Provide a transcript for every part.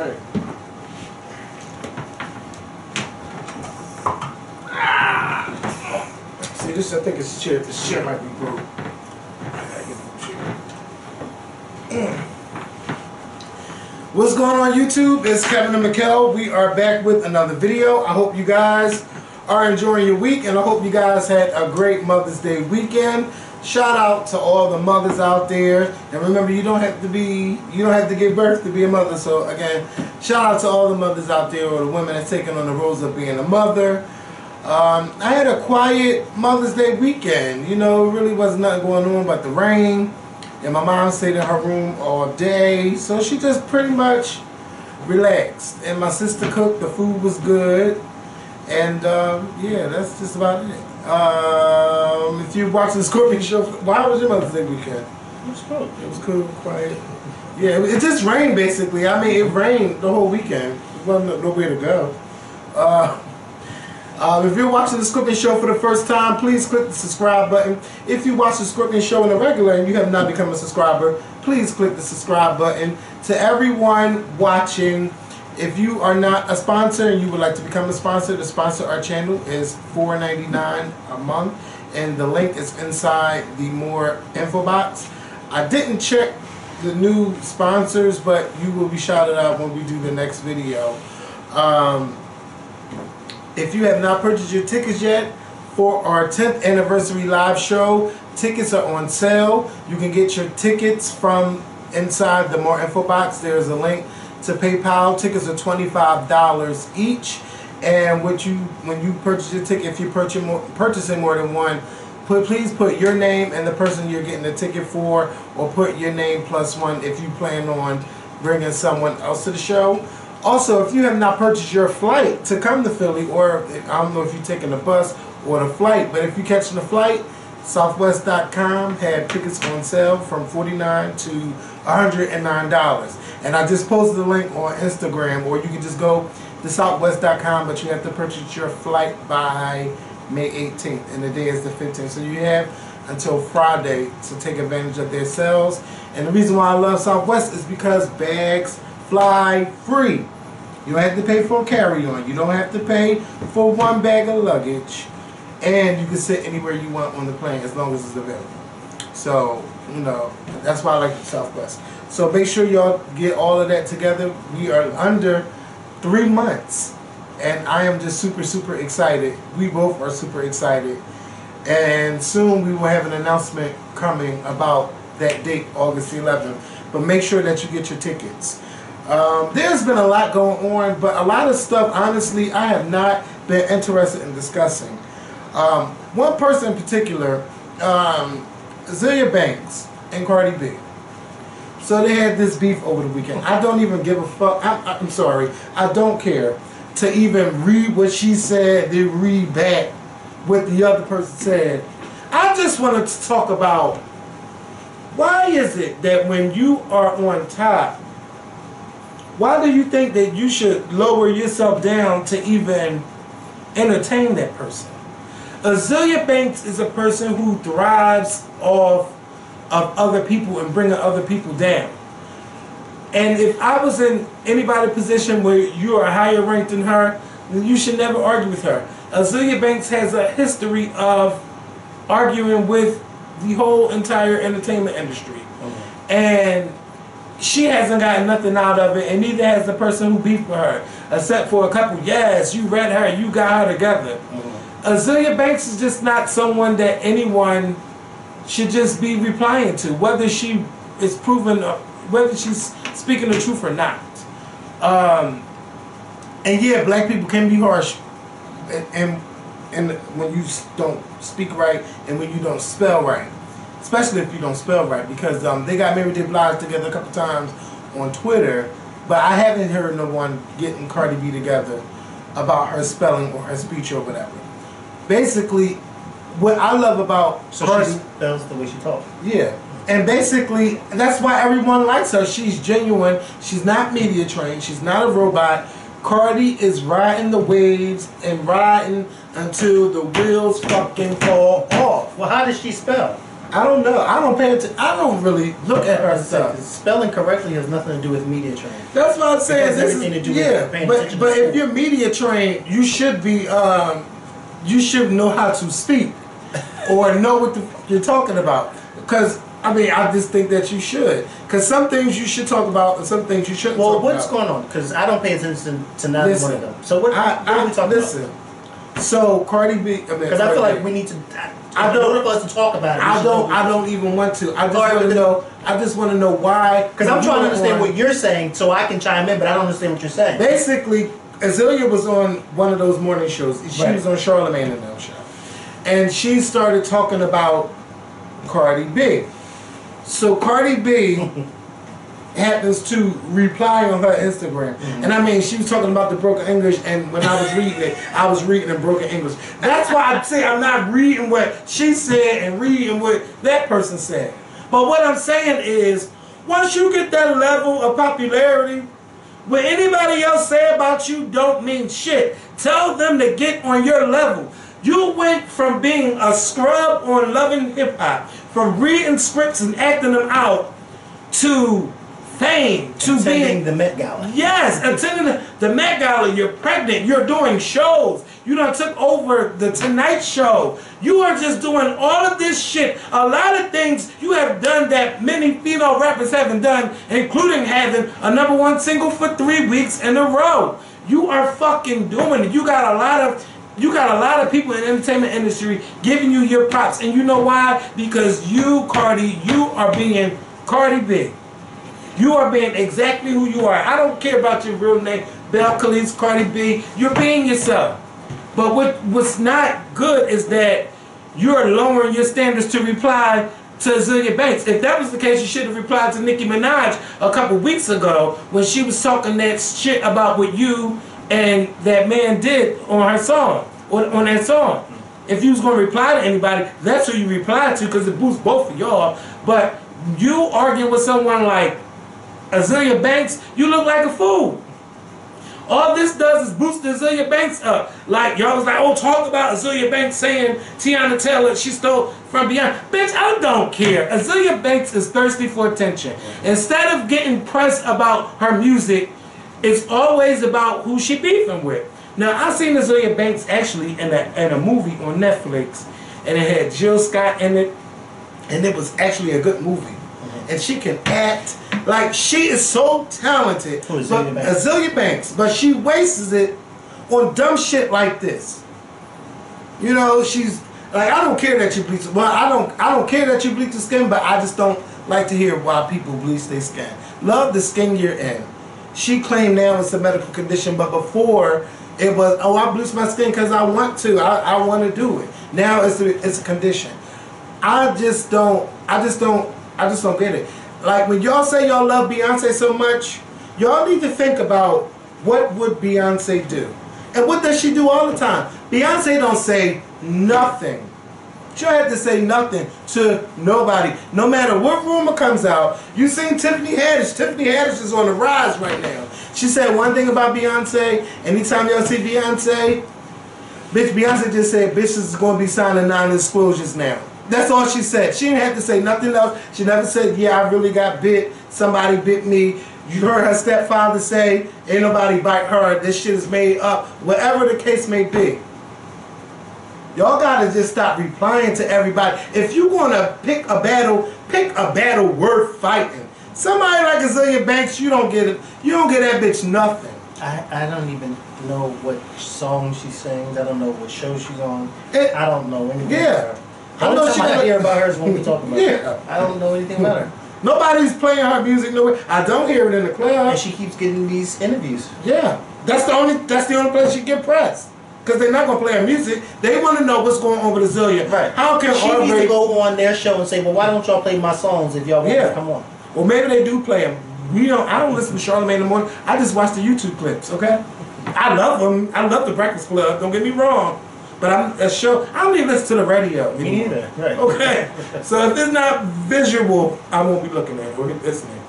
Okay. See, this, I think it's a chair. This chair might be broke. I gotta get a new chair. What's going on YouTube? It's Kevin and Mikkel. We are back with another video. I hope you guys are enjoying your week, and I hope you guys had a great Mother's Day weekend. Shout out to all the mothers out there, and remember, you don't have to give birth to be a mother. So again, shout out to all the mothers out there, or the women that's taking on the roles of being a mother. I had a quiet Mother's Day weekend. You know, it really wasn't nothing going on but the rain, and my mom stayed in her room all day, so she just pretty much relaxed. And my sister cooked. The food was good, and yeah, that's just about it. If you watch the Scorpion show, why was your Mother's Day weekend? It was cool. It was cool, quiet. Yeah, it just rained basically. I mean, it rained the whole weekend. There wasn't nowhere to go. If you're watching the Scorpion show for the first time, please click the subscribe button. If you watch the Scorpion show in a regular and you have not become a subscriber, please click the subscribe button. To everyone watching, if you are not a sponsor and you would like to become a sponsor, to sponsor our channel is $4.99 a month, and the link is inside the more info box. I didn't check the new sponsors, but you will be shouted out when we do the next video. If you have not purchased your tickets yet for our 10th anniversary live show, tickets are on sale. You can get your tickets from inside the more info box. There is a link to PayPal. Tickets are $25 each, and when you purchase your ticket, if you're purchasing more than one, please put your name and the person you're getting the ticket for, or put your name plus one if you plan on bringing someone else to the show. Also, if you have not purchased your flight to come to Philly, or I don't know if you're taking the bus or the flight, but if you're catching the flight, Southwest.com had tickets on sale from $49 to $109. And I just posted the link on Instagram, or you can just go to Southwest.com, but you have to purchase your flight by May 18th, and the day is the 15th. So you have until Friday to take advantage of their sales. And the reason why I love Southwest is because bags fly free. You don't have to pay for a carry-on. You don't have to pay for one bag of luggage. And you can sit anywhere you want on the plane as long as it's available. So, you know, that's why I like the Southwest. So make sure y'all get all of that together. We are under 3 months. And I am just super, super excited. We both are super excited. And soon we will have an announcement coming about that date, August 11th. But make sure that you get your tickets. There's been a lot going on, but a lot of stuff, honestly, I have not been interested in discussing. One person in particular, Azealia Banks and Cardi B. So they had this beef over the weekend. I don't even give a fuck. I'm sorry. I don't care to even read what she said, then read back what the other person said. I just wanted to talk about, why is it that when you are on top, why do you think that you should lower yourself down to even entertain that person? Azealia Banks is a person who thrives off of other people and bringing other people down. And if I was in anybody's position where you are higher ranked than her, then you should never argue with her. Azealia Banks has a history of arguing with the whole entire entertainment industry. And she hasn't gotten nothing out of it, and neither has the person who beefed with her, except for a couple, yes, you read her, you got her together. Azealia Banks is just not someone that anyone should just be replying to, whether she is proven, whether she's speaking the truth or not. And yeah, black people can be harsh, and when you don't speak right and when you don't spell right. Especially if you don't spell right, because they got Mary J. Blige together a couple times on Twitter, but I haven't heard no one getting Cardi B together about her spelling or her speech or whatever. Basically, what I love about Cardi, she spells the way she talks. Yeah, and basically that's why everyone likes her. She's genuine. She's not media trained. She's not a robot. Cardi is riding the waves and riding until the wheels fucking fall off. Well, how does she spell? I don't know. I don't pay attention. I don't really look at her stuff. Spelling correctly has nothing to do with media training. That's what I'm saying. This everything to do with paying attention but to if you're media trained, you should be. You should know how to speak or know what you're talking about. Because I mean, I just think that you should. Because some things you should talk about and some things you shouldn't talk about. Well, what's going on? Because I don't pay attention to neither one of them. So what are we talking about? So Cardi B. Because I feel like we need to. I don't know us to talk about it. I don't even want to. I just want to know. I just want to know why. Because I'm trying to understand what you're saying, so I can chime in, but I don't understand what you're saying. Basically, Azealia was on one of those morning shows. She was on Charlamagne and them show, and she started talking about Cardi B. So Cardi B happens to reply on her Instagram. And I mean, she was talking about the broken English, and when I was reading it, I was reading in broken English. That's why I say I'm not reading what she said and reading what that person said. But what I'm saying is, once you get that level of popularity, what anybody else say about you don't mean shit. Tell them to get on your level. You went from being a scrub on Loving Hip Hop, from reading scripts and acting them out, to fame, to attending the Met Gala. Yes, attending the Met Gala. You're pregnant. You're doing shows. You done took over the Tonight Show. You are just doing all of this shit. A lot of things you have done that many female rappers haven't done, including having a #1 single for 3 weeks in a row. You are fucking doing it. You got a lot of people in the entertainment industry giving you your props. And you know why? Because you, Cardi, you are being Cardi B. You are being exactly who you are. I don't care about your real name, Belle Khalees, Cardi B. You're being yourself. But what's not good is that you're lowering your standards to reply to Azealia Banks. If that was the case, you should have replied to Nicki Minaj a couple weeks ago when she was talking that shit about what you and that man did on her song, on that song. If you was going to reply to anybody, that's who you reply to, because it boosts both of y'all. But you arguing with someone like Azealia Banks, you look like a fool. All this does is boost Azealia Banks up. Like, y'all was like, oh, talk about Azealia Banks saying Tiana Taylor, she stole from Beyonce. Bitch, I don't care. Azealia Banks is thirsty for attention. Instead of getting pressed about her music, it's always about who she beefing with. Now, I seen Azealia Banks actually in a movie on Netflix, and it had Jill Scott in it, and it was actually a good movie. And she can act. Like, she is so talented. Who is Azealia Banks? Azealia Banks. But she wastes it on dumb shit like this. You know, she's like, I don't care that you bleach. Well, I don't care that you bleach the skin, but I just don't like to hear why people bleach their skin. Love the skin you're in. She claimed now it's a medical condition, but before it was, oh, I bleach my skin because I want to. I want to do it. Now it's a condition. I just don't get it. Like, when y'all say y'all love Beyonce so much, y'all need to think about what would Beyonce do. And what does she do all the time? Beyonce don't say nothing. She don't have to say nothing to nobody. No matter what rumor comes out. You seen Tiffany Haddish. Tiffany Haddish is on the rise right now. She said one thing about Beyonce. Anytime y'all see Beyonce, bitch, Beyonce just said bitches is going to be signing non-disclosures now. That's all she said. She didn't have to say nothing else. She never said, yeah, I really got bit. Somebody bit me. You heard her stepfather say, ain't nobody bite her. This shit is made up. Whatever the case may be. Y'all gotta just stop replying to everybody. If you gonna pick a battle worth fighting. Somebody like Azealia Banks, you don't get it. You don't get that bitch nothing. I don't even know what song she sings. I don't know what show she's on. I don't know anything about her. The only time I hear about her is when we talk about her. I don't know anything about her. Nobody's playing her music nowhere. I don't hear it in the club. And she keeps getting these interviews. Yeah. That's the only place she get pressed. Because they're not going to play her music. They want to know what's going on with Azealia. Right. How can she needs to go on their show and say, well, why don't y'all play my songs if y'all want to come on? Well, maybe they do play them. I don't listen to Charlamagne in the morning. I just watch the YouTube clips, okay? I love them. I love the Breakfast Club. Don't get me wrong. But I don't even listen to the radio. Me neither. Right. Okay. So if it's not visual, I won't be looking at it or listening.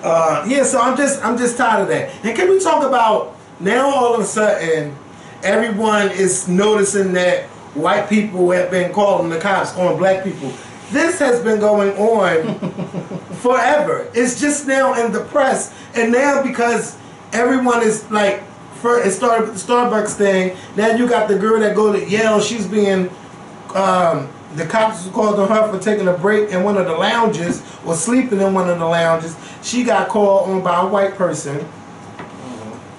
Yeah. So I'm just tired of that. And can we talk about now? All of a sudden, everyone is noticing that white people have been calling the cops on black people. This has been going on forever. It's just now in the press, and now because everyone is like, it started with the Starbucks thing. Now you got the girl that go to Yale. She's being the cops called on her for taking a break in one of the lounges or sleeping in one of the lounges. She got called on by a white person.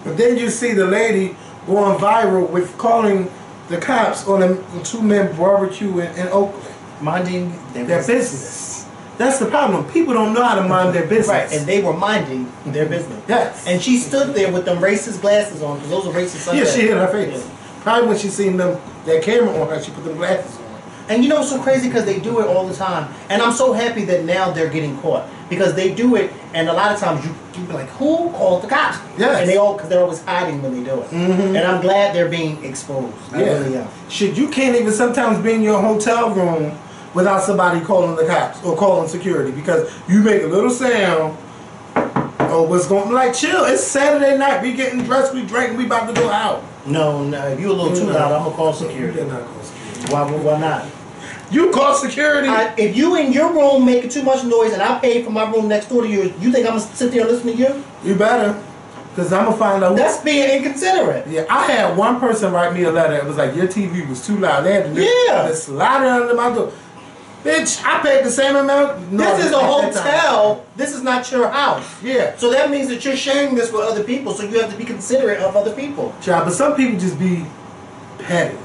But then you see the lady going viral with calling the cops on the two men barbecue in Oakland. Minding their business. That's the problem. People don't know how to mind their business. Right, and they were minding their business. Yes. And she stood there with them racist glasses on, because those are racist sunglasses. Yeah, she hit her face. Yeah. Probably when she seen them, that camera on her, she put them glasses on. And you know what's so crazy? Because they do it all the time. And I'm so happy that now they're getting caught. Because they do it, and a lot of times you be like, who called the cops? Yes. And because they're always hiding when they do it. And I'm glad they're being exposed. I really am. Shit, you can't even sometimes be in your hotel room without somebody calling the cops or calling security, because you make a little sound. Oh, what's going? Like, chill. It's Saturday night. We getting dressed. We drinking. We about to go out. No. If you're a little too loud, I'm gonna call security. You're not call security. Why not? You call security. If you in your room making too much noise and I paid for my room next door to you, you think I'm gonna sit there and listen to you? You better, because I'm gonna find out. That's being inconsiderate. Yeah, I had one person write me a letter. It was like, your TV was too loud. They had to slide it under my door. Bitch, I paid the same amount. No, this is a hotel. This is not your house. Yeah. So that means that you're sharing this with other people, so you have to be considerate of other people. Child, but some people just be petty.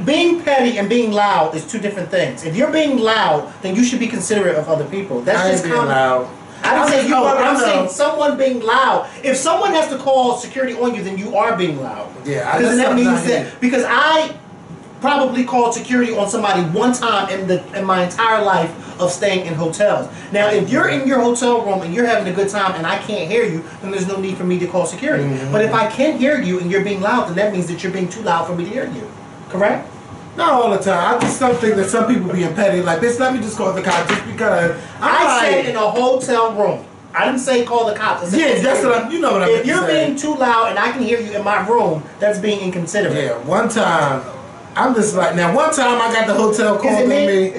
Being petty and being loud is two different things. If you're being loud, then you should be considerate of other people. That's just being loud. I'm saying someone being loud. If someone has to call security on you, then you are being loud. Yeah, because that means that. Because I probably called security on somebody one time in my entire life of staying in hotels. Now, if you're in your hotel room and you're having a good time and I can't hear you, then there's no need for me to call security. But if I can hear you and you're being loud, then that means that you're being too loud for me to hear you. Correct? Not all the time. I just don't think that some people being petty. Like, bitch, let me just call the cops just because I said in a hotel room. I didn't say call the cops. Yeah, that's what you know what I mean. If you're being too loud and I can hear you in my room, that's being inconsiderate. Yeah, one time, I'm just like, now one time I got the hotel calling me.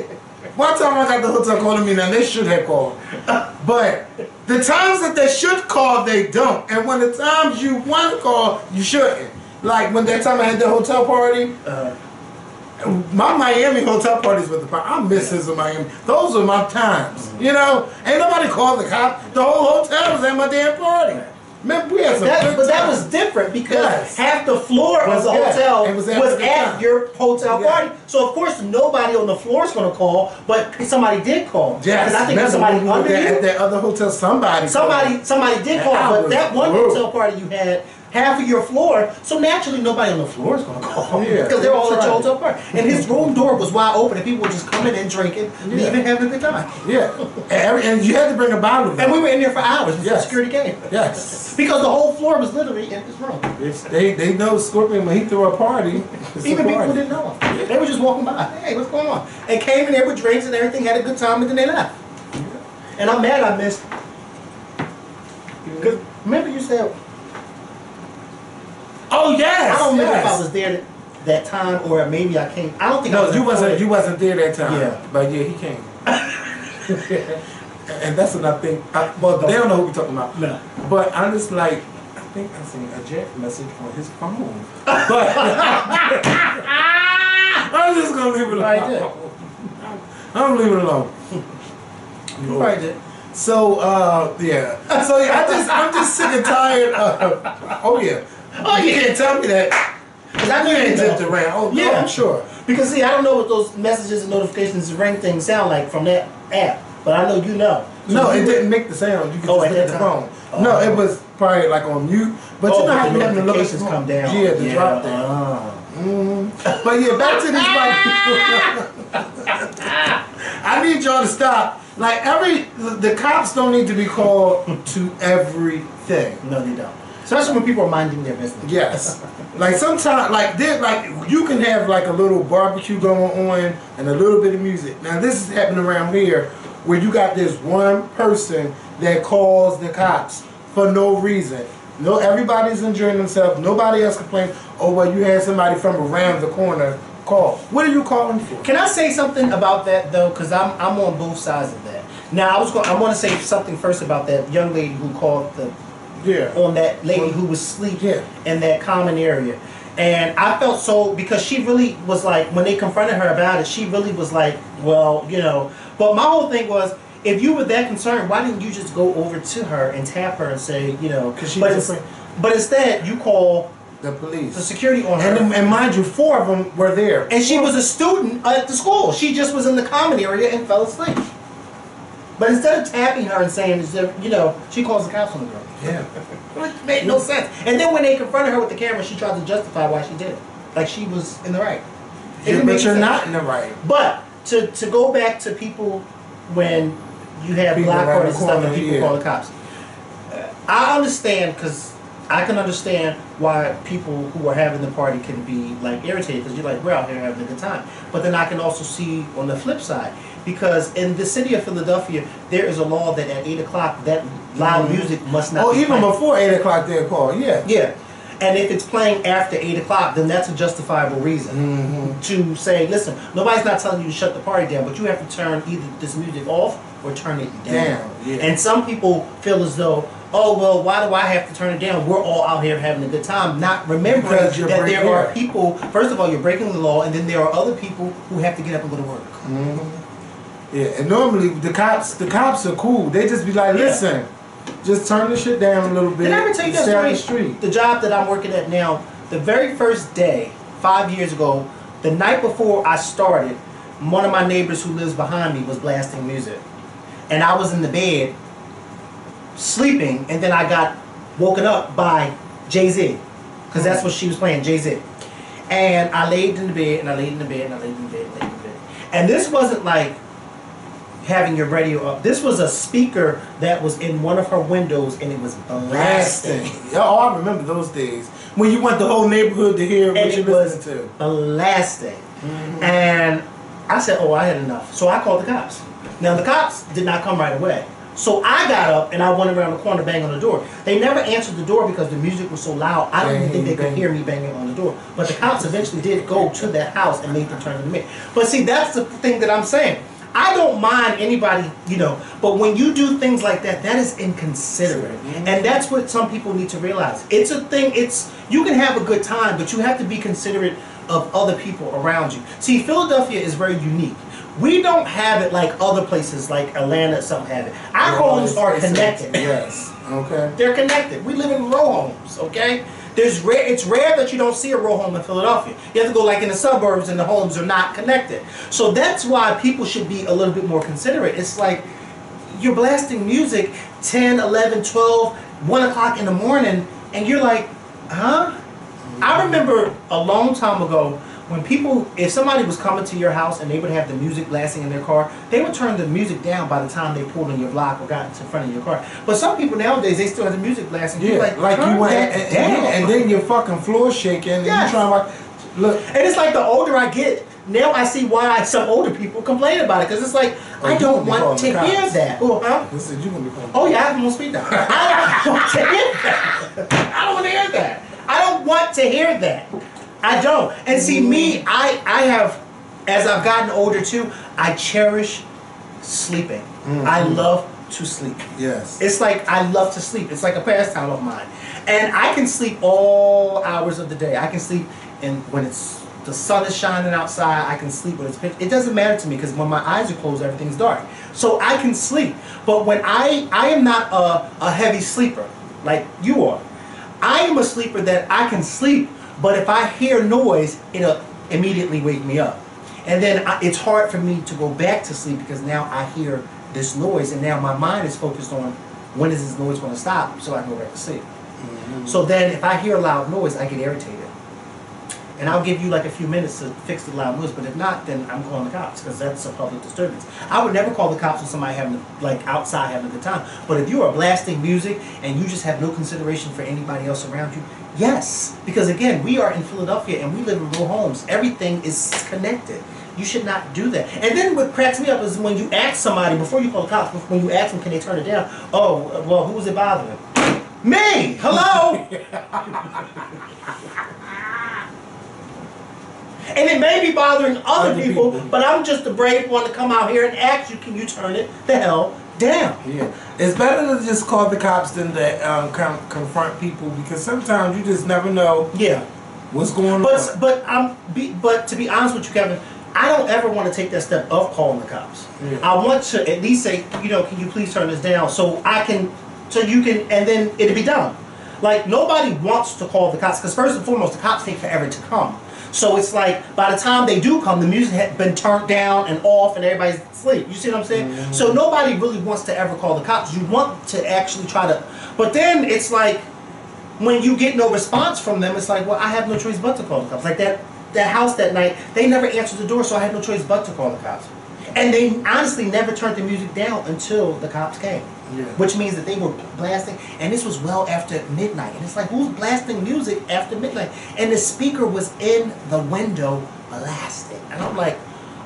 One time I got the hotel calling me, now they should have called. But the times that they should call, they don't. And when the times you want to call, you shouldn't. Like when that time I had the hotel party, my Miami hotel parties with the party, I miss his in Miami. Those are my times. You know, ain't nobody called the cop. The whole hotel was at my damn party. Man, we had some good But that was different because half the floor of the hotel was at your hotel party. So of course nobody on the floor is going to call, but somebody did call. Yes, I think somebody under you at that other hotel. Somebody did call, but that one hotel party you had. Half of your floor, so naturally nobody on the floor is going to call because they're all at your hotel party. And his room door was wide open, and people were just coming in, drinking, leaving, having a good time. Yeah, and you had to bring a bottle of them. And we were in there for hours before security came. Yes, because the whole floor was literally in his room. They know Scorpion when he threw a party. Even people didn't know him. Yeah. They were just walking by. Hey, what's going on? And came in there with drinks and everything, had a good time, and then they left. Yeah. And I'm mad I missed. Because remember you said. Oh yes! I don't remember if I was there that time or maybe I came. I don't think I was. You wasn't there that time. Yeah, but yeah, he came. And that's what I think. Well, they don't know who we're talking about. No. But I'm just like, I think I seen a jet message on his phone. But I'm just gonna leave it alone. I'm leaving it alone. You probably did. So yeah. So yeah, I'm just sick and tired of. Oh yeah. Oh, you can't tell me that. Because I knew you ain't zipped around. Oh, yeah, no, I'm sure. Because, see, I don't know what those messages and notifications and ring things sound like from that app. But I know you know. So no, it didn't make the sound. You could just look at the phone. Oh. No, it was probably like on mute. But you know how you have to look at the come down. Yeah, the drop down. But yeah, back to these white people. I need y'all to stop. Like, the cops don't need to be called to everything. No, they don't. Especially when people are minding their business. Yes. Like sometimes, like you can have like a little barbecue going on and a little bit of music. Now this is happening around here where you got this one person that calls the cops for no reason. No, everybody's enjoying themselves. Nobody else complains. Oh well, you had somebody from around the corner call. What are you calling for? Can I say something about that though? Because I'm on both sides of that. Now I want to say something first about that young lady who called on that lady who was asleep in that common area. And I felt so, because she really was like, when they confronted her about it, she really was like, well, you know. But my whole thing was, if you were that concerned, why didn't you just go over to her and tap her and say, you know, but instead you call the police, the security on her. And mind you, 4 of them were there. And she was a student at the school. She just was in the common area and fell asleep. But instead of tapping her and saying, you know, she calls the cops on the girl. Yeah. It made no sense. And then when they confronted her with the camera, she tried to justify why she did it. Like she was in the right. But you're not in the right. But to go back to people when you have block parties and stuff and people call the cops. I understand, because I can understand why people who are having the party can be like irritated, because you're like, we're out here having a good time. But then I can also see on the flip side, because in the city of Philadelphia, there is a law that at 8 o'clock, that loud music must not be even playing. before 8 o'clock they'll call, Yeah. And if it's playing after 8 o'clock, then that's a justifiable reason to say, listen, nobody's not telling you to shut the party down, but you have to turn either this music off or turn it down. Yeah. And some people feel as though, oh, well, why do I have to turn it down? We're all out here having a good time, not remembering that there are people, first of all, you're breaking the law, and then there are other people who have to get up and go to work. Yeah, and normally the cops are cool. They just be like, listen, just turn the shit down a little bit. Did I ever tell you that story? the street? The job that I'm working at now, the very first day, 5 years ago, the night before I started, one of my neighbors who lives behind me was blasting music. And I was in the bed, sleeping, and then I got woken up by Jay-Z. Because that's what she was playing, Jay-Z. And I laid in the bed, and I laid in the bed, and I laid in the bed, and I laid in the bed. And this wasn't like having your radio up. This was a speaker that was in one of her windows, and it was blasting. Oh, I remember those days when you want the whole neighborhood to hear what you're listening to. Blasting. And I said, oh, I had enough. So I called the cops. Now the cops did not come right away. So I got up and I went around the corner banging on the door. They never answered the door because the music was so loud. I don't even think they could hear me banging on the door. But the cops eventually did go to that house and made them turn to me. But see, that's the thing that I'm saying. I don't mind anybody, you know, but when you do things like that, that is inconsiderate. And that's what some people need to realize. It's a thing, you can have a good time, but you have to be considerate of other people around you. See, Philadelphia is very unique. We don't have it like other places like Atlanta, some have it. Our homes are connected. Yes. Okay. They're connected. We live in row homes, okay? It's rare that you don't see a row home in Philadelphia. You have to go like in the suburbs and the homes are not connected. So that's why people should be a little bit more considerate. It's like you're blasting music 10, 11, 12, 1 o'clock in the morning and you're like, huh? I remember a long time ago when if somebody was coming to your house and they would have the music blasting in their car, they would turn the music down by the time they pulled in your block or got to the front of your car. But some people nowadays, they still have the music blasting. Yeah, like you went and then your fucking floor shaking and you're trying to look. And it's like the older I get, now I see why some older people complain about it. Because it's like, I don't want to hear that. Oh, huh? Listen, you gonna be calling. Oh yeah, I'm gonna speak now. I don't want to hear that. I don't want to hear that. I don't want to hear that. I don't. And see, me, I have, as I've gotten older too, I cherish sleeping. I love to sleep. Yes. It's like I love to sleep. It's like a pastime of mine. And I can sleep all hours of the day. I can sleep when the sun is shining outside. I can sleep when it's pitch. It doesn't matter to me because when my eyes are closed, everything's dark. So I can sleep. But when I am not a heavy sleeper like you are. I am a sleeper that I can sleep, but if I hear noise, it'll immediately wake me up. And then it's hard for me to go back to sleep because now I hear this noise and now my mind is focused on when is this noise going to stop so I can go back to sleep. So then if I hear a loud noise, I get irritated. And I'll give you like a few minutes to fix the loud noise, but if not, then I'm calling the cops because that's a public disturbance. I would never call the cops when somebody outside having a good time. But if you are blasting music and you just have no consideration for anybody else around you, yes. Because again, we are in Philadelphia and we live in row homes. Everything is connected. You should not do that. And then what cracks me up is when you ask somebody, before you call the cops, when you ask them, can they turn it down? Oh, well, who's it bothering? Me! Hello! And it may be bothering other people, but I'm just the brave one to come out here and ask you, can you turn it the hell down? Yeah. It's better to just call the cops than to confront people, because sometimes you just never know what's going on. But to be honest with you, Kevin, I don't ever want to take that step of calling the cops. Yeah. I want to at least say, you know, can you please turn this down so you can, and then it'll be done. Like, nobody wants to call the cops, because first and foremost, the cops take forever to come. So it's like, by the time they do come, the music had been turned down and off and everybody's asleep. You see what I'm saying? Mm-hmm. So nobody really wants to ever call the cops. You want to actually try to, but then it's like, when you get no response from them, it's like, well, I have no choice but to call the cops. Like that house that night, they never answered the door, so I had no choice but to call the cops. And they honestly never turned the music down until the cops came. Yeah. Which means that they were blasting, and this was well after midnight. And it's like, who's blasting music after midnight? And the speaker was in the window blasting. And I'm like,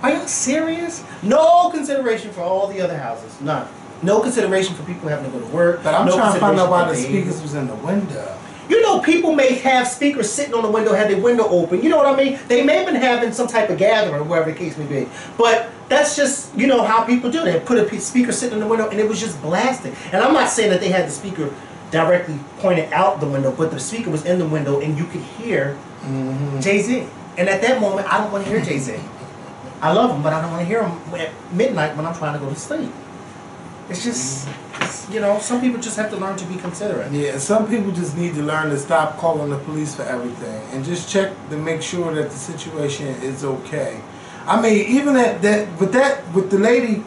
are you serious? No consideration for all the other houses. None. No consideration for people having to go to work. But I'm trying to find out why the speakers was in the window. You know, people may have speakers sitting on the window, have their window open. You know what I mean? They may have been having some type of gathering, wherever the case may be. But that's just, you know, how people do it. They put a speaker sitting in the window, and it was just blasting. And I'm not saying that they had the speaker directly pointed out the window, but the speaker was in the window, and you could hear Jay-Z. And at that moment, I don't want to hear Jay-Z. I love him, but I don't want to hear him at midnight when I'm trying to go to sleep. It's just, you know, some people just have to learn to be considerate. Yeah, some people just need to learn to stop calling the police for everything and just check to make sure that the situation is okay. I mean, even with the lady,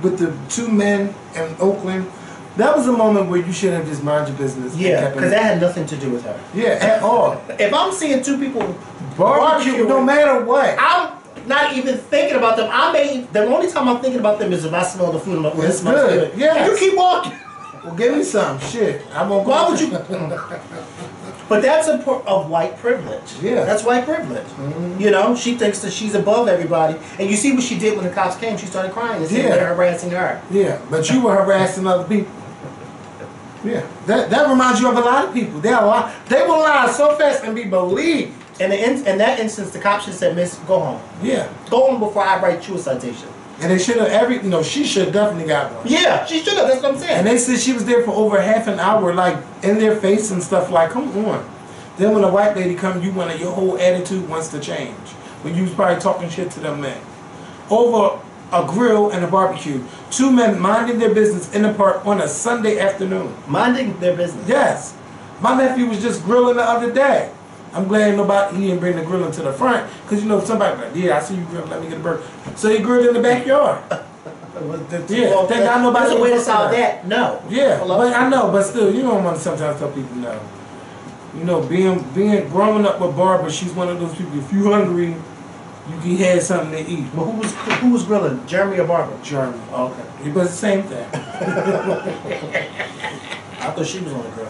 with the two men in Oakland, that was a moment where you should have just mind your business. Yeah, because that had nothing to do with her. Yeah, at all. If I'm seeing two people barbecue, no matter what, I'm not even thinking about them. The only time I'm thinking about them is if I smell the food. I'm like, well, this smells good. Yeah, you keep walking. Well, give me some shit. I won't. Why would you? But that's of white privilege. Yeah, that's white privilege. You know, she thinks that she's above everybody, and you see what she did when the cops came. She started crying and saying they're harassing her. Yeah, but you were harassing other people. Yeah, that reminds you of a lot of people. They will lie so fast and be believed. In that instance, the cops should have said, "Miss, go home." Yeah, go home before I write you a citation. And they should have she should have definitely got one. Yeah, she should have. That's what I'm saying. And they said she was there for over half an hour, like in their face and stuff. Like, come on. Then when a white lady comes, your whole attitude wants to change. When you was probably talking shit to them men over a grill and a barbecue. Two men minding their business in the park on a Sunday afternoon. Minding their business. Yes, my nephew was just grilling the other day. I'm glad he didn't bring the grilling to the front, because you know somebody like, yeah, I see you grilling, let me get a burger. So he grilled in the backyard. Yeah, thank God nobody. There's a way to solve that. No. Yeah, but I know, but still, you don't want to sometimes tell people no. You know, being growing up with Barbara, she's one of those people. If you hungry, you can have something to eat. Well, who was grilling, Jeremy or Barbara? Jeremy. Oh, okay. It was the same thing. I thought she was on the grill.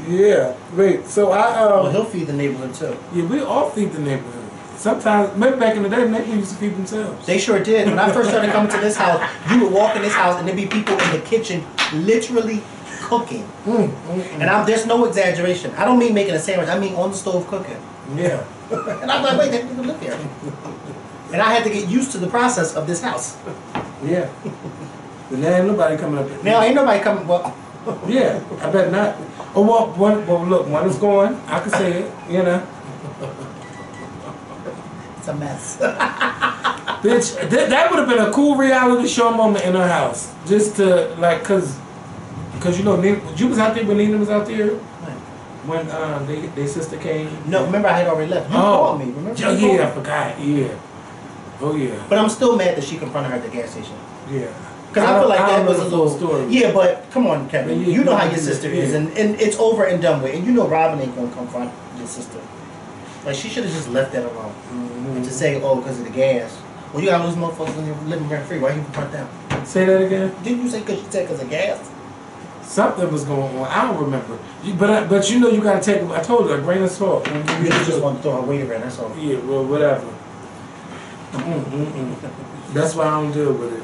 Yeah, wait. So well, he'll feed the neighborhood too. Yeah, we all feed the neighborhood. Sometimes, maybe back in the day, the neighborhood used to feed themselves. They sure did. When I first started coming to this house, you would walk in this house and there'd be people in the kitchen literally cooking. And there's no exaggeration. I don't mean making a sandwich. I mean on the stove cooking. Yeah. And I'm like, wait, that people live here. And I had to get used to the process of this house. Yeah. But now ain't nobody coming up here. Now ain't nobody coming. Well, yeah, I bet not. Oh, well, look, one is going. I can say it, you know. It's a mess. Bitch, that would have been a cool reality show moment in her house. Just to, like, cause you know, you was out there when Nina was out there? When they sister came? No, remember I had already left. You called me, remember? Yeah, I forgot, yeah. Oh, yeah. But I'm still mad that she confronted her at the gas station. Yeah. Because I feel like that was a little story. Yeah, but come on, Kevin. Yeah, you know how your sister is, and it's over and done with. And you know Robin ain't gonna confront your sister. Like, she should have just left that alone. And to say, oh, because of the gas. Well, you got those motherfuckers when you're living rent free. Why you confront them? Say that again. Didn't you say because she said because of gas? Something was going on. I don't remember. But you know you gotta take. I told you a grain of salt. You just want to throw her weight around. That's all. Yeah. Well, whatever. That's why I don't deal with it.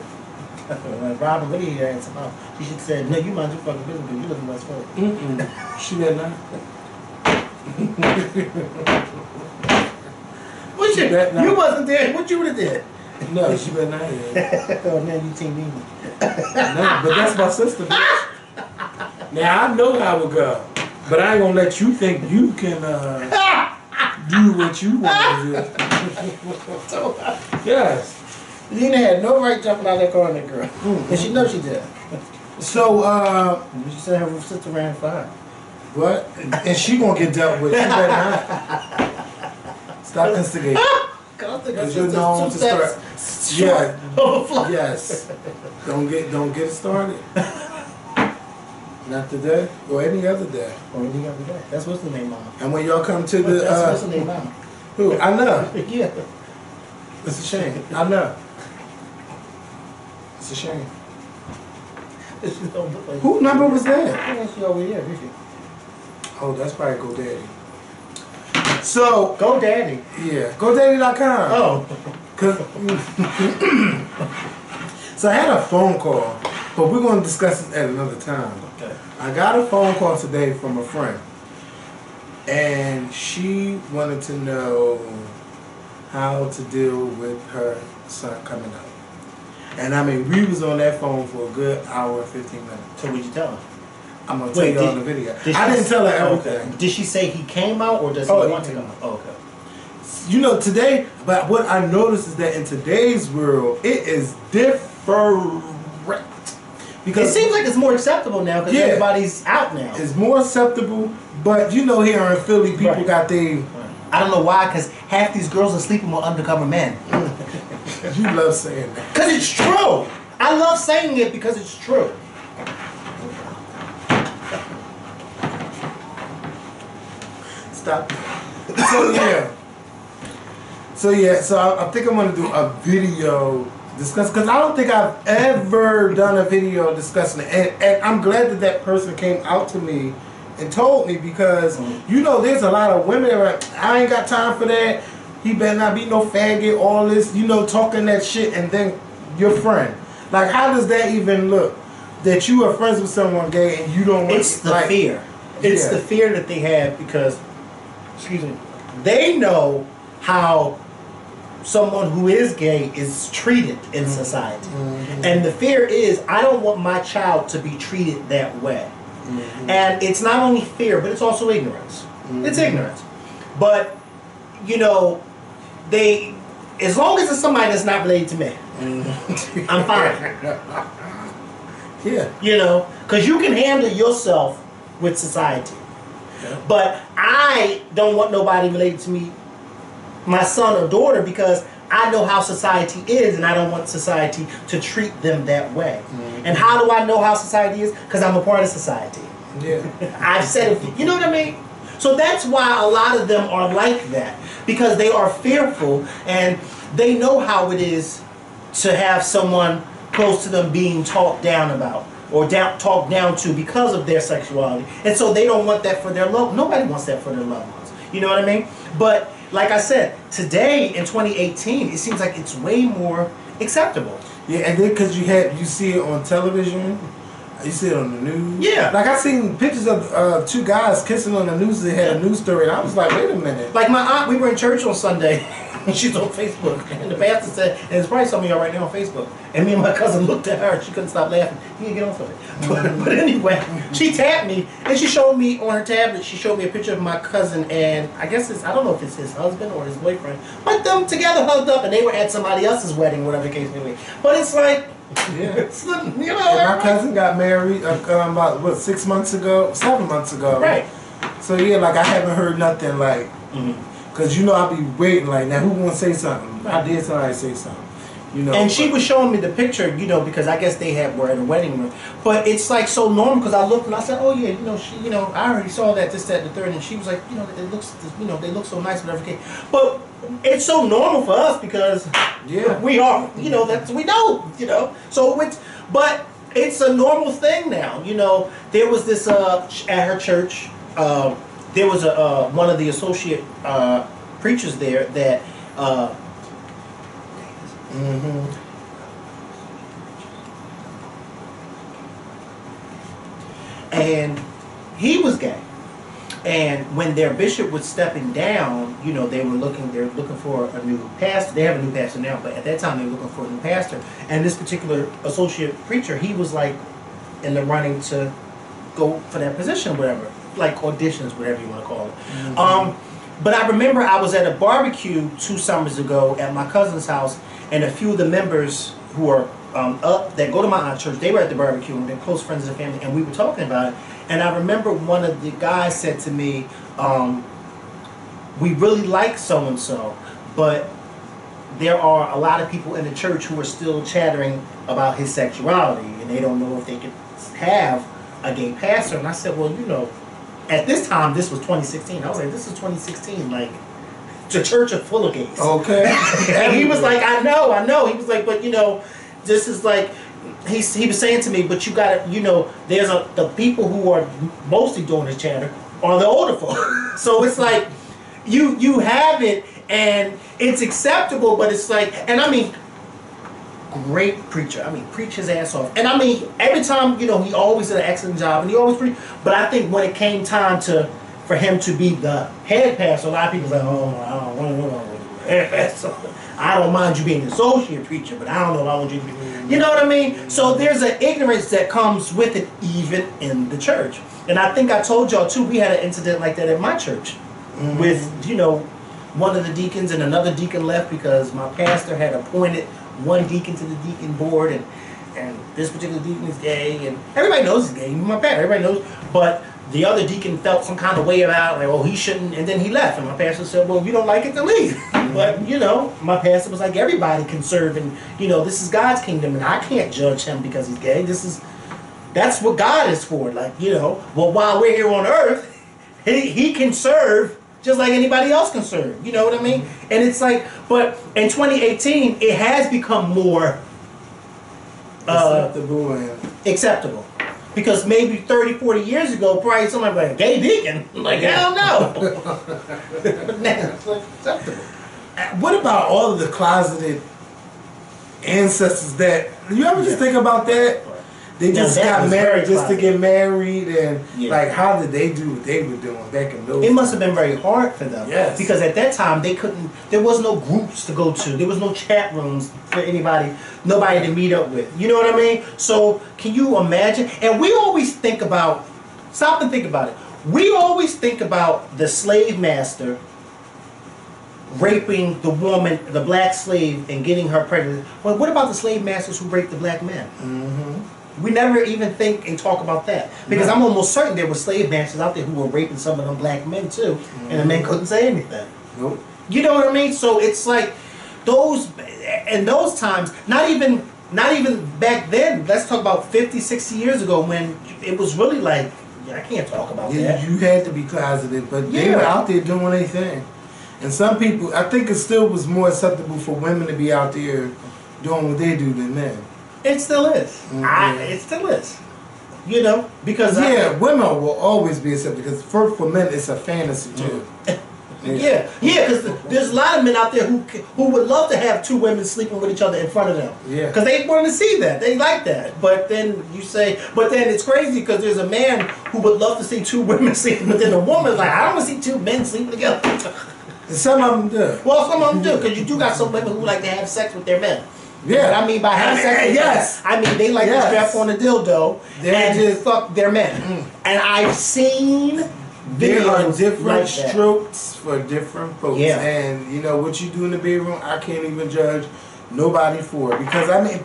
Robin, what are you answering about? She should have said, no, you mind your fucking business because you live in West Philly. She did not. Well, bet not. You wasn't there. What you would have did? No, she better not hear. Oh, now you team me. No, but that's my sister, bitch. Now, I know how it would go. But I ain't gonna let you think you can do what you want to do. Yes. Lena had no right jumping out of that car on that girl. And she knows she did. So, She said her sister ran fine. what? And she gonna get dealt with. She better not. Stop instigating. Because you're known to start. Yeah. Yes. Don't get it started. Not today or any other day. Or any other day. That's what's the name, Mom. And when y'all come to the That's what's the name, Mom. who? I know. Yeah. It's a shame. I know. It's a shame. Who number was that? She over here, did she? Oh, that's probably GoDaddy. So GoDaddy. yeah, GoDaddy.com. Oh. So I had a phone call, but we're going to discuss it at another time. Okay. I got a phone call today from a friend, and she wanted to know how to deal with her son coming up. And I mean, we was on that phone for a good hour and 15 minutes. So what'd you tell her? I'm going to tell you all in the video. I didn't tell her everything. Okay. Did she say he came out or does he want to come out? Oh, okay. You know, today, but what I noticed is that in today's world, it is different. Because it seems like it's more acceptable now because everybody's out now. It's more acceptable, but you know, here in Philly, people got their... I don't know why, because half these girls are sleeping with undercover men. You love saying that. Because it's true. I love saying it because it's true. Stop. So I think I'm gonna do a video discuss because I don't think I've ever done a video discussing it, and I'm glad that that person came out to me and told me because you know there's a lot of women that are like, I ain't got time for that. He better not be no faggot. All this, you know, talking that shit, and then your friend. Like, how does that even look? That you are friends with someone gay and you don't want. It's the fear. It's the fear that they have because, excuse me, they know how someone who is gay is treated in society. And the fear is, I don't want my child to be treated that way. And it's not only fear, but it's also ignorance. It's ignorance. But, you know, they, as long as it's somebody that's not related to me, I'm fine. Yeah. You know, because you can handle yourself with society. But I don't want nobody related to me, my son or daughter, because I know how society is and I don't want society to treat them that way. And how do I know how society is? Because I'm a part of society. Yeah. I've said it, you know what I mean? So that's why a lot of them are like that, because they are fearful and they know how it is to have someone close to them being talked down about or talked down to because of their sexuality. And so they don't want that for their loved ones. Nobody wants that for their loved ones. You know what I mean? But like I said, today in 2018, it seems like it's way more acceptable. Yeah, and then because you see it on television, you see it on the news. Yeah. Like I seen pictures of two guys kissing on the news. They had a news story, and I was like, wait a minute. Like my aunt, we were in church on Sunday, and she's on Facebook, and the pastor said, and there's probably some of y'all right now on Facebook, and me and my cousin looked at her, and she couldn't stop laughing. You can get off of it. But anyway, she tapped me, and she showed me on her tablet, she showed me a picture of my cousin, and I guess I don't know if it's his husband or his boyfriend, but them together hugged up, and they were at somebody else's wedding, whatever the case may be. But it's like, yeah. you know, my cousin got married about, what, 7 months ago. Right. So yeah, like I haven't heard nothing like, because you know I'll be waiting like, now who want to say something? I did somebody say something. You know, and she was showing me the picture, you know, because I guess they were at a wedding room. But it's like so normal because I looked and I said, oh yeah, you know, she, I already saw that, this, that, and the third, and she was like, it looks, they look so nice, whatever. But it's so normal for us because we are, that's we know, So but it's a normal thing now, There was this at her church, there was one of the associate preachers there that. And he was gay, And when their bishop was stepping down, you know, they're looking for a new pastor. They have a new pastor now, but at that time they were looking for a new pastor. And this particular associate preacher, he was like in the running to go for that position, whatever, like auditions, whatever you want to call it. But I remember I was at a barbecue 2 summers ago at my cousin's house, and a few of the members who are up that go to my aunt's church, they were at the barbecue, and they're close friends of the family, and we were talking about it. And I remember one of the guys said to me, we really like so-and-so, but there are a lot of people in the church who are still chattering about his sexuality, and they don't know if they could have a gay pastor. And I said, well, you know, at this time, this was 2016. I was like, this is 2016, like, the church is full of gays. Okay. And he was like, I know. He was like, but you know, this is like, he was saying to me, but you gotta, you know, there's the people who are mostly doing this chatter are the older folks. So it's like, you have it, and it's acceptable, but it's like, and I mean, great preacher. I mean, preach his ass off. And I mean, every time, you know, he always did an excellent job, and he always preached. But I think when it came time for him to be the head pastor, a lot of people was like, oh, I don't want to be head pastor. I don't mind you being an associate preacher, but I don't know if I want you to be. You know what I mean? So there's an ignorance that comes with it, even in the church. And I think I told y'all too, we had an incident like that at my church with, you know, one of the deacons, and another deacon left because my pastor had appointed one deacon to the deacon board, and this particular deacon is gay, and everybody knows he's gay, even my pastor, everybody knows, but the other deacon felt some kind of way about it, like, oh, he shouldn't, and then he left, and my pastor said, well, if you don't like it, then leave. But, you know, my pastor was like, everybody can serve, and, you know, this is God's kingdom, and I can't judge him because he's gay. That's what God is for, like, you know, well, while we're here on earth, he can serve just like anybody else can serve. You know what I mean? And it's like, but in 2018, it has become more acceptable. Because maybe 30, 40 years ago, probably somebody like, gay deacon? Like, hell no. But now it's like acceptable. What about all of the closeted ancestors that, you ever just think about that? They just got married just to get married, and like, how did they do what they were doing back in those It must have been very hard for them. Yes. Because at that time, there was no groups to go to. There was no chat rooms for nobody to meet up with. You know what I mean? So, can you imagine? And we always think about, stop and think about it. We always think about the slave master raping the woman, the black slave, and getting her pregnant. Well, what about the slave masters who raped the black men? We never even think and talk about that. Because I'm almost certain there were slave masters out there who were raping some of them black men too. And the men couldn't say anything. Nope. You know what I mean? So it's like, in those times, not even back then, let's talk about 50, 60 years ago, when it was really like, I can't talk about that. You had to be closeted, but they were out there doing their thing. And some people, I think it still was more acceptable for women to be out there doing what they do than men. It still is. It still is. You know, because women will always be accepted, because for men it's a fantasy too. Because there's a lot of men out there who would love to have two women sleeping with each other in front of them. Yeah. Because they want to see that. They like that. But then it's crazy, because there's a man who would love to see two women sleeping, but then the woman's like, I don't want to see two men sleeping together. And some of them do. Well, some of them do, because you do got some women who like to have sex with their men. Yeah. What I mean by having sex with them, I mean they like to strap on a dildo and just fuck their men. And I've seen there are different strokes for different folks. Yeah. And you know what you do in the bedroom, I can't even judge nobody for it, because I mean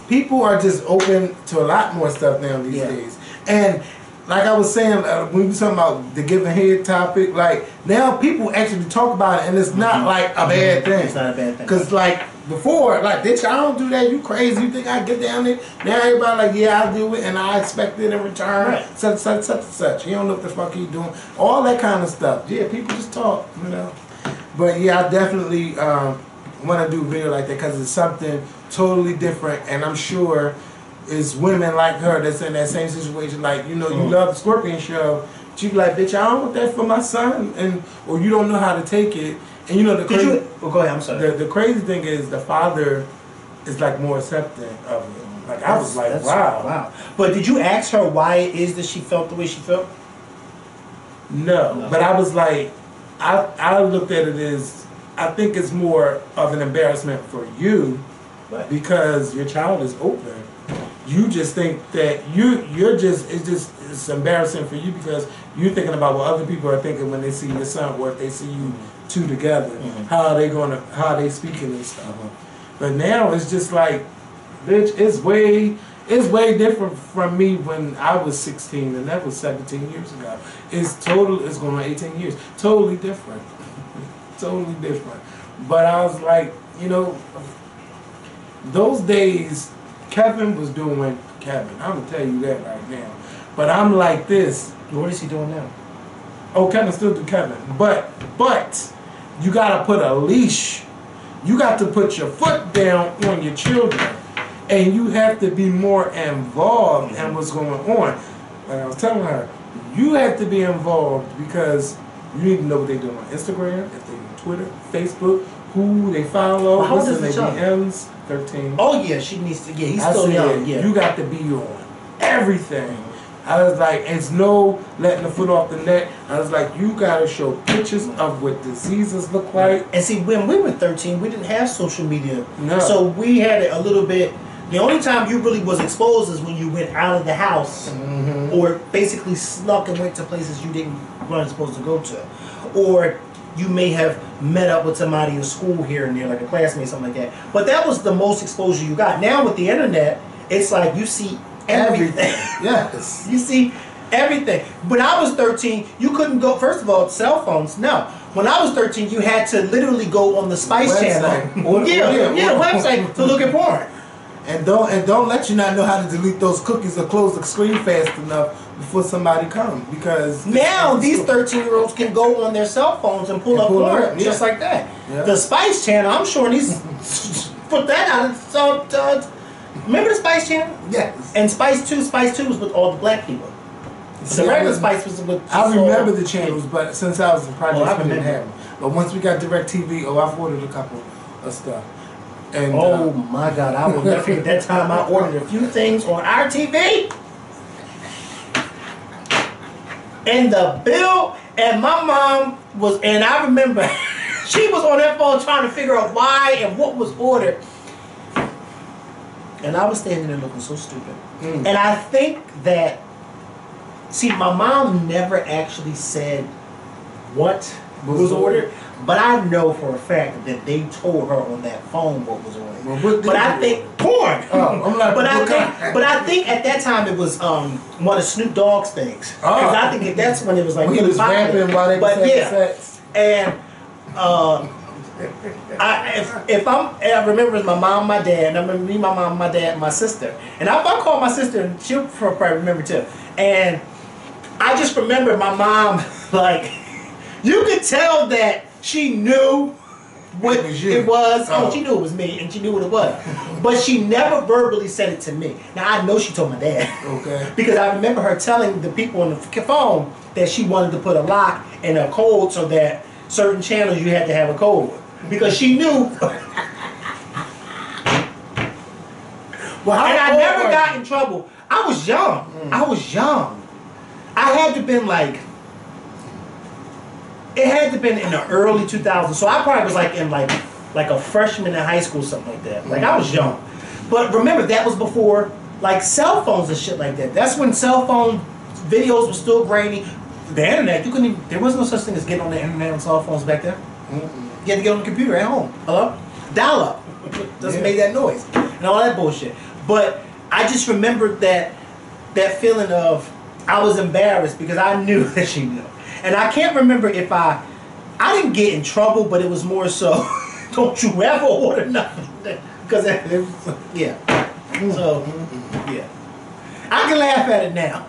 people are just open to a lot more stuff now these days. And like I was saying, when we were talking about the giving head topic, like, now people actually talk about it, and it's not like a bad thing. It's not a bad thing. Because like before, like, bitch, I don't do that, you crazy, you think I get down there? Now everybody like, yeah, I do it, and I expect it in return, such, such, such, such. You don't know what the fuck you doing. All that kind of stuff. Yeah, people just talk, you know. But yeah, I definitely want to do a video like that, because it's something totally different, and I'm sure it's women like her that's in that same situation. Like, you know, you love the Scorpion show, but you be like, bitch, I don't want that for my son, or you don't know how to take it. And you know, go ahead, I'm sorry. The crazy thing is the father is like more accepting of it. Like, I was like, wow. But did you ask her why it is that she felt the way she felt? No, but I was like, I looked at it as, I think it's more of an embarrassment for you because your child is open. You just think that it's embarrassing for you because you're thinking about what other people are thinking when they see your son, or if they see you two together, how are they speaking and stuff. But now it's just like, bitch, it's way different from me when I was 16, and that was 17 years ago. It's going on 18 years. Totally different. Totally different. But I was like, you know, those days, Kevin was doing Kevin. I'm going to tell you that right now. But I'm like this. What is he doing now? Oh, Kevin still do Kevin. But you got to put a leash. You got to put your foot down on your children. And you have to be more involved in what's going on. Like I was telling her, you have to be involved because you need to know what they do on Instagram, if they do Twitter, Facebook, who they follow, what's in their DMs. 13. Oh yeah, she needs to. Yeah, he's still young. Yeah, you got to be on everything. I was like, it's no letting the foot off the neck. I was like, you got to show pictures of what diseases look like. And see, when we were 13, we didn't have social media. No. So we had it a little bit. The only time you really was exposed is when you went out of the house, or basically snuck and went to places you weren't supposed to go to, or you may have met up with somebody in school here and there, like a classmate, something like that. But that was the most exposure you got. Now with the internet, it's like you see everything. Yes. You see everything. When I was 13, you couldn't go, first of all, cell phones, no. When I was 13, you had to literally go on the Spice Channel. The website to look at porn. And don't let you not know how to delete those cookies or close the screen fast enough before somebody comes, because now these 13-year-olds can go on their cell phones and pull up porn just like that. Yeah. The Spice Channel, I'm sure these put that out. So remember the Spice Channel? Yes. And Spice 2 was with all the black people. The regular Spice was with. I remember the channels, but since I was in project, we didn't have them. But once we got DirecTV, I've ordered a couple of stuff. And, oh my God, I will never forget that time I ordered a few things on our TV. And the bill, and my mom was, and I remember she was on that phone trying to figure out why and what was ordered. And I was standing there looking so stupid. And I think that, see, my mom never actually said what was ordered. But I know for a fact that they told her on that phone what was on it. Well, but I think porn. Oh, I'm like, but I think at that time it was one of Snoop Dogg's things. Because I think that's when it was like he was rapping while they was having sex. And I remember my mom, my dad, and I remember me, my mom, my dad, and my sister. And if I call my sister, she'll probably remember too. And I just remember my mom, like, you could tell that she knew what it was. Oh, she knew it was me, and she knew what it was. But she never verbally said it to me. Now, I know she told my dad. Okay. Because I remember her telling the people on the phone that she wanted to put a lock and a code so that certain channels you had to have a code. Because she knew. Well, and I never got in trouble. I was young. I was young. I had to been like, it had to been in the early 2000s. So I probably was like in like a freshman in high school, something like that. Like I was young. But remember, that was before like cell phones and shit like that. That's when cell phone videos were still grainy. The internet, you couldn't even, there was no such thing as getting on the internet on cell phones back then. You had to get on the computer at home. Hello? Dial up. Doesn't make that noise. And all that bullshit. But I just remembered that feeling of, I was embarrassed because I knew that she knew. And I can't remember if I didn't get in trouble, but it was more so, don't you ever order nothing. Because, yeah. So, yeah. I can laugh at it now.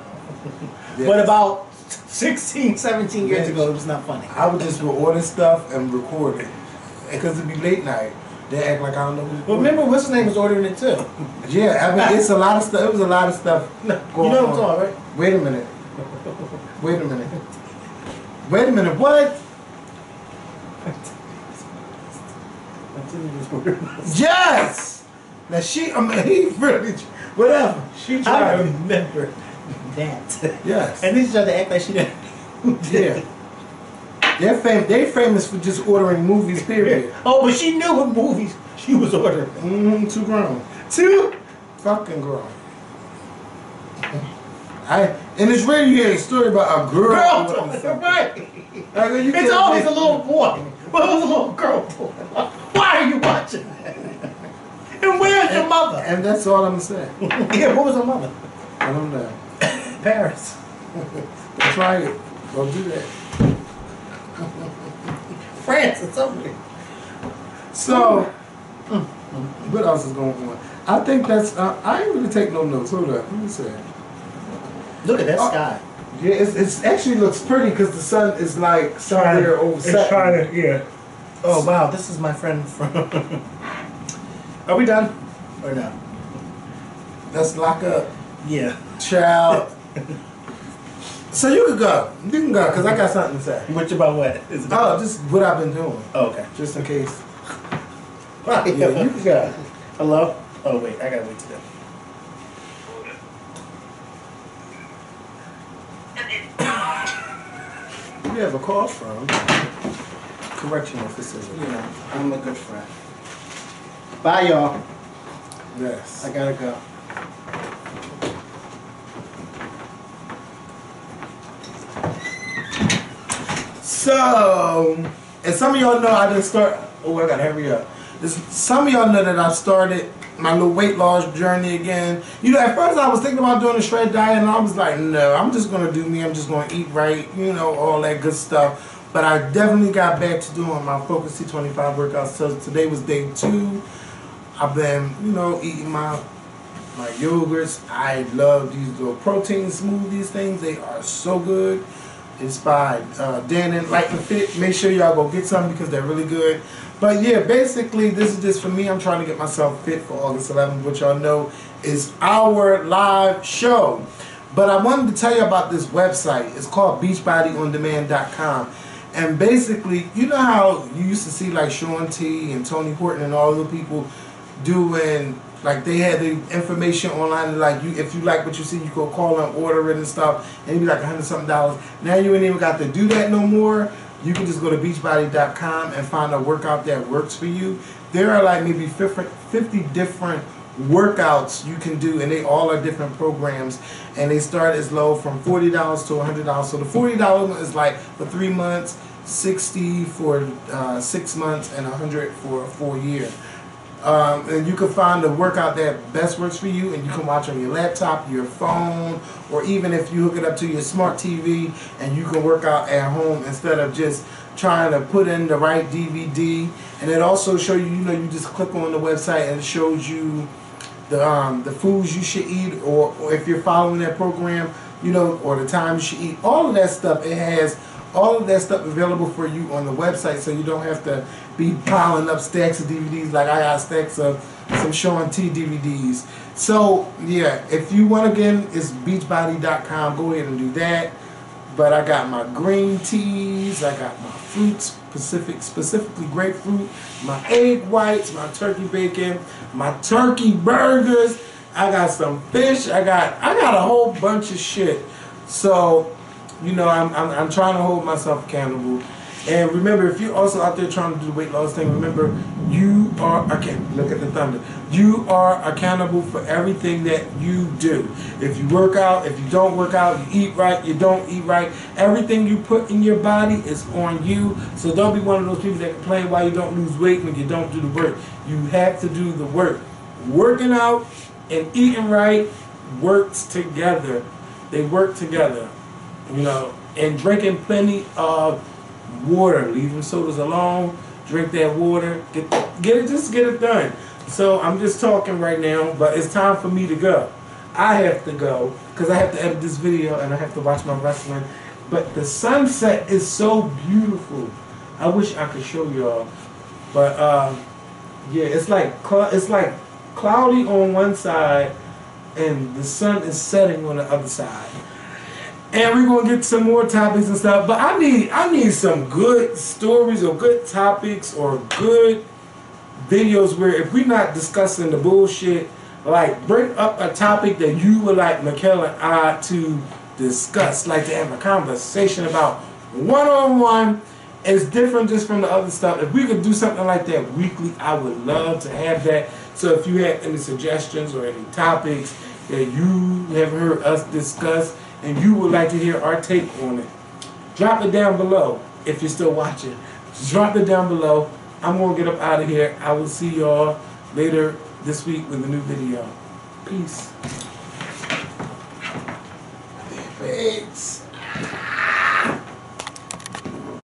Yes. But about 16, 17 years ago, it was not funny. I would just order stuff and record it. Because it'd be late night. They act like I don't know who's Well, remember, what's his name was ordering it too. Yeah, I mean, it's a lot of stuff. It was a lot of stuff going You know what I'm on. talking, right? Wait a minute. Wait a minute. Wait a minute, what? Yes! Now she, I mean, he really, whatever. She tried. I remember that. Yes. And then she tried to act like she didn't. Yeah. They famous for just ordering movies, period. Oh, but she knew what movies she was ordering. Too grown. Too Fucking grown. And it's rare you hear a story about a girl. Right. It's always a little boy. But it was a little girl. Why are you watching that? And where's your mother? And that's all I'm saying. Yeah, what was her mother? I don't know. Paris. Try it. Go do that. France or something. So, what else is going on? I think that's. I ain't really take no notes. Hold up. Let me see. Look at that sky. Yeah, it's actually looks pretty because the sun is like somewhere over. It's trying to, yeah. Oh wow, this is my friend from. Are we done or no? Let's lock up. Yeah. Child. So you could go. You can go because I got something to say. Which about what? Is it just what I've been doing. Oh, okay. Just in case. Yeah, you can go. Hello? Oh wait, I gotta wait till then. You have a call from correctional facility. Yeah, I'm a good friend. Bye, y'all. Yes. I gotta go. So, and some of y'all know I didn't start. Oh, I gotta hurry up. Some of y'all know that I've started my little weight loss journey again. You know, at first I was thinking about doing a shred diet, and I was like, no, I'm just gonna do me. I'm just gonna eat right. You know, all that good stuff. But I definitely got back to doing my Focus T25 workouts. So today was day 2. I've been, you know, eating my yogurts. I love these little protein smoothies things. They are so good. It's by Dan and Light and Fit. Make sure y'all go get some because they're really good. But yeah, basically this is just for me. I'm trying to get myself fit for August 11th, which y'all know is our live show. But I wanted to tell you about this website. It's called beachbodyondemand.com. And basically, you know how you used to see like Sean T and Tony Horton and all the people doing, like they had the information online, like you, if you like what you see, you go call and order it and stuff, and it'd be like $100-something. Now you ain't even got to do that no more. You can just go to beachbody.com and find a workout that works for you. There are like maybe 50 different workouts you can do, and they all are different programs, and they start as low from $40 to $100. So the $40 one is like for 3 months, $60 for 6 months, and $100 for a full year. And you can find the workout that best works for you, and you can watch on your laptop, your phone, or even if you hook it up to your smart TV, and you can work out at home instead of just trying to put in the right DVD. And it also shows you, you know, you just click on the website and it shows you the foods you should eat, or if you're following that program, you know, or the time you should eat. All of that stuff, it has all of that stuff available for you on the website, so you don't have to be piling up stacks of DVDs like I got stacks of some Sean T DVDs. So yeah, if you want, again, it's beachbody.com. Go ahead and do that. But I got my green teas, I got my fruits, specifically grapefruit, my egg whites, my turkey bacon, my turkey burgers. I got some fish. I got a whole bunch of shit. So, you know, I'm trying to hold myself accountable. And remember, if you're also out there trying to do the weight loss thing, remember, you are, look at the thunder. You are accountable for everything that you do. If you work out, if you don't work out, you eat right, you don't eat right, everything you put in your body is on you. So don't be one of those people that complain why you don't lose weight when you don't do the work. You have to do the work. Working out and eating right works together. They work together, you know, and drinking plenty of water. Leave them sodas alone. Drink that water. Just get it done. So I'm just talking right now, but it's time for me to go. I have to go because I have to edit this video and I have to watch my wrestling. But the sunset is so beautiful. I wish I could show y'all, but yeah, it's like cloudy on one side and the sun is setting on the other side. And we're gonna get some more topics and stuff, but I need some good stories or good topics or good videos where if we're not discussing the bullshit, like bring up a topic that you would like Mikkel and I to discuss, like to have a conversation about one-on-one. It's different just from the other stuff. If we could do something like that weekly, I would love to have that. So if you have any suggestions or any topics that you have heard us discuss and you would like to hear our take on it, drop it down below. If you're still watching, drop it down below. I'm going to get up out of here. I will see y'all later this week with a new video. Peace. Thanks.